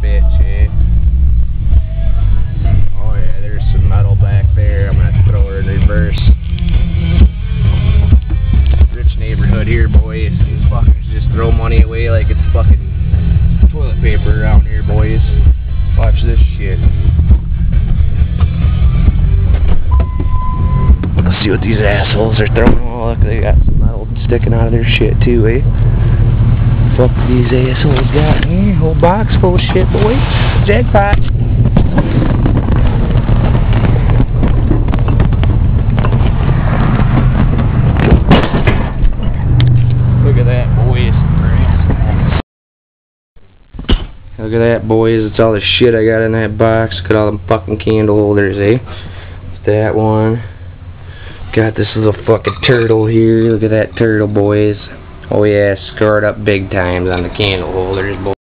bitch, eh? Oh yeah, there's some metal back there. I'm gonna throw her in reverse. Rich neighborhood here, boys. These fuckers just throw money away like it's fucking toilet paper around here, boys. Watch this shit. Let's see what these assholes are throwing. Oh, look, they got some metal sticking out of their shit too, eh? Fuck these assholes got here. Whole box full of shit, boys. Jackpot. Look at that, boys. Look at that, boys. It's all the shit I got in that box. Look at all them fucking candle holders, eh? It's that one. Got this little fucking turtle here. Look at that turtle, boys. Oh yeah, scarred up big times on the candle holders, boys.